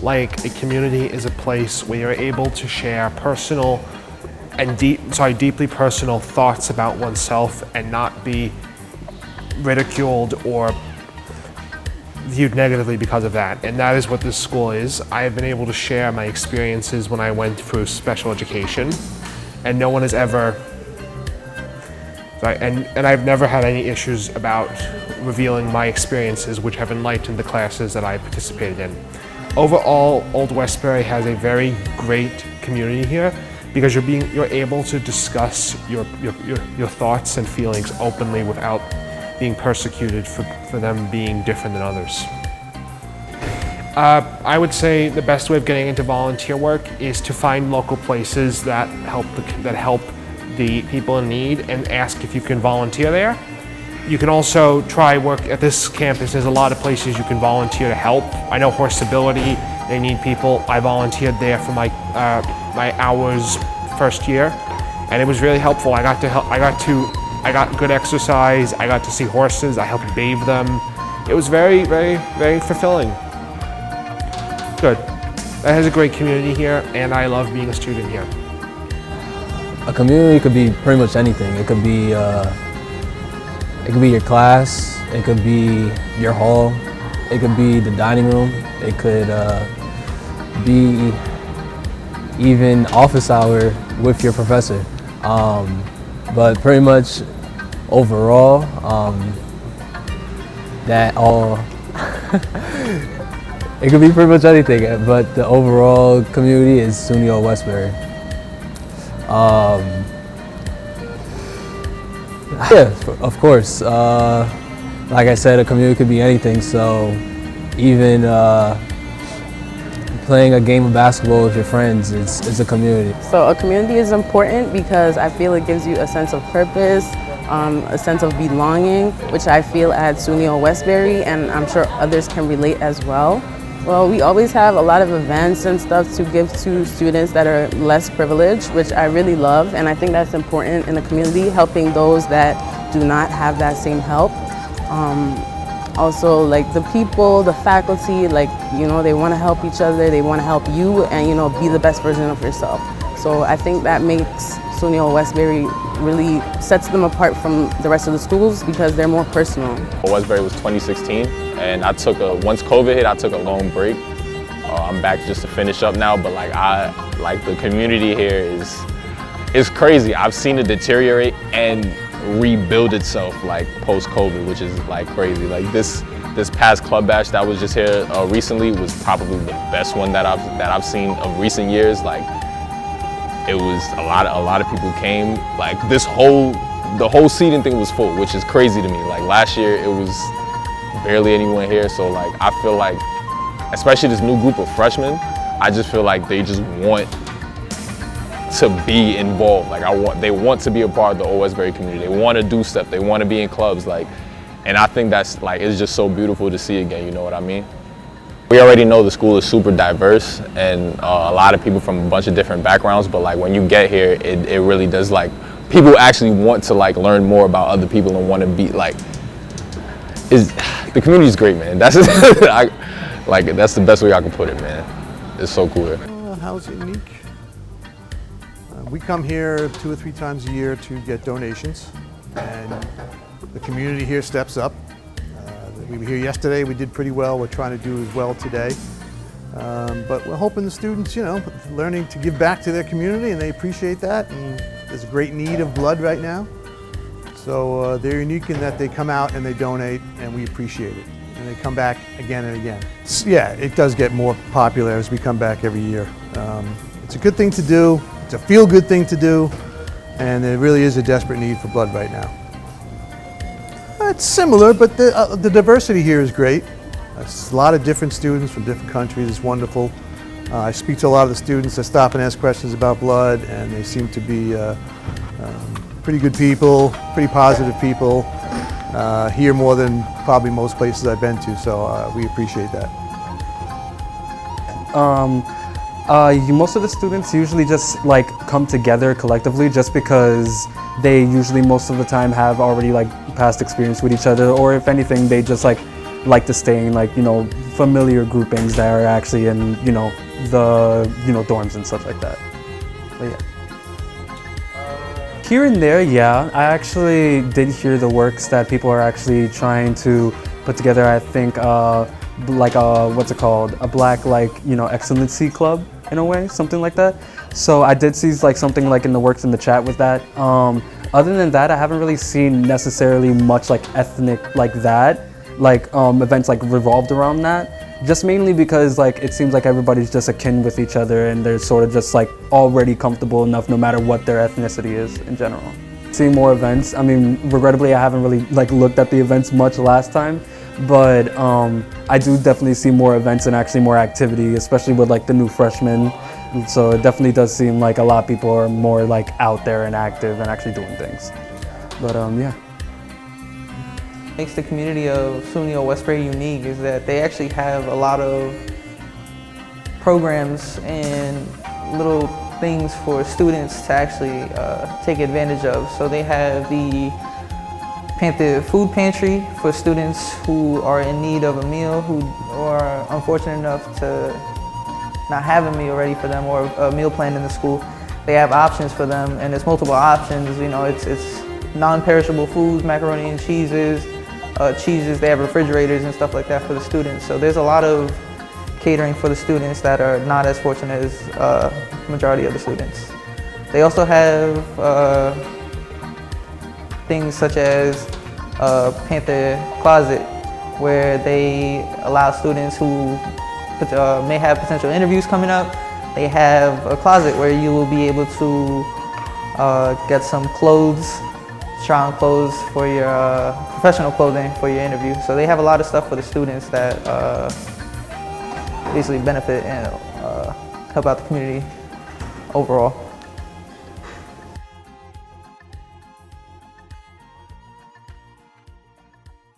like a community is a place where you're able to share personal and deeply personal thoughts about oneself and not be ridiculed or viewed negatively because of that. And that is what this school is. I have been able to share my experiences when I went through special education, and no one has ever, and I've never had any issues about revealing my experiences, which have enlightened the classes that I participated in. Overall, Old Westbury has a very great community here because you're able to discuss your thoughts and feelings openly without being persecuted for them being different than others. I would say the best way of getting into volunteer work is to find local places that help the people in need and ask if you can volunteer there. You can also try work at this campus. There's a lot of places you can volunteer to help. I know Horsability, they need people. I volunteered there for my hours first year, and it was really helpful. I got good exercise. I got to see horses. I helped bathe them. It was very, very, very fulfilling. Good. That has a great community here, and I love being a student here. A community could be pretty much anything. It could be your class, it could be your hall, it could be the dining room, it could be even office hour with your professor. But pretty much overall, that all, it could be pretty much anything, but the overall community is SUNY Old Westbury. Yeah, of course. Like I said, a community could be anything, so even playing a game of basketball with your friends is a community. So a community is important because I feel it gives you a sense of purpose, a sense of belonging, which I feel at SUNY Old Westbury, and I'm sure others can relate as well. Well, we always have a lot of events and stuff to give to students that are less privileged, which I really love, and I think that's important in the community, helping those that do not have that same help. Also, like the people, the faculty, like, you know, they want to help each other, they want to help you and, you know, be the best version of yourself. So I think that makes SUNY Old Westbury really sets them apart from the rest of the schools because they're more personal. Old Westbury was 2016, and once COVID hit, I took a long break. I'm back just to finish up now, but like the community here is crazy. I've seen it deteriorate and rebuild itself like post-COVID, which is like crazy. Like this past club bash that was just here recently was probably the best one that I've seen of recent years. Like it was a lot of people came. Like the whole seating thing was full, which is crazy to me. Like last year it was barely anyone here, so like I feel like, especially this new group of freshmen, I just feel like they just want to be involved. Like they want to be a part of the Old Westbury community. They want to do stuff. They want to be in clubs. Like, and I think that's like, it's just so beautiful to see again. You know what I mean? We already know the school is super diverse and a lot of people from a bunch of different backgrounds. But like when you get here, it really does, like, people actually want to like learn more about other people and want to be like, the community is great, man. That's that's the best way I can put it, man. It's so cool here. How's it unique? We come here 2 or 3 times a year to get donations, and the community here steps up. We were here yesterday, we did pretty well. We're trying to do as well today. But we're hoping the students, you know, learning to give back to their community, and they appreciate that. And there's a great need of blood right now. So they're unique in that they come out and they donate, and we appreciate it. And they come back again and again. Yeah, it does get more popular as we come back every year. It's a good thing to do. It's a feel-good thing to do, and there really is a desperate need for blood right now. It's similar, but the diversity here is great. It's a lot of different students from different countries. It's wonderful. I speak to a lot of the students that stop and ask questions about blood, and they seem to be pretty good people, pretty positive people, here more than probably most places I've been to, so we appreciate that. Most of the students usually just like come together collectively just because they usually most of the time have already like past experience with each other, or if anything they just like like to stay in like, familiar groupings that are actually in, the, dorms and stuff like that. But yeah. Here and there, yeah. I actually did hear the works that people are actually trying to put together. I think like what's it called? A black excellency club in a way, something like that. So I did see like something like in the works in the chat with that. Other than that, I haven't really seen necessarily much like ethnic like that, like events like revolved around that. Just mainly because like it seems like everybody's just akin with each other and they're sort of just like already comfortable enough no matter what their ethnicity is in general. Seeing more events, I mean, regrettably I haven't really like looked at the events much last time, but I do definitely see more events and actually more activity, especially with like the new freshmen. So it definitely does seem like a lot of people are more like out there and active and actually doing things. But yeah. Makes the community of SUNY Westbury unique is that they actually have a lot of programs and little things for students to actually take advantage of. So they have the Panther Food Pantry for students who are in need of a meal, who are unfortunate enough to not have a meal ready for them or a meal plan in the school. They have options for them, and there's multiple options. It's non-perishable foods, macaroni and cheeses, they have refrigerators and stuff like that for the students. So there's a lot of catering for the students that are not as fortunate as the majority of the students. They also have things such as Panther Closet, where they allow students who may have potential interviews coming up. They have a closet where you will be able to get some clothes, try on clothes for your professional clothing for your interview. So they have a lot of stuff for the students that basically benefit and help out the community overall.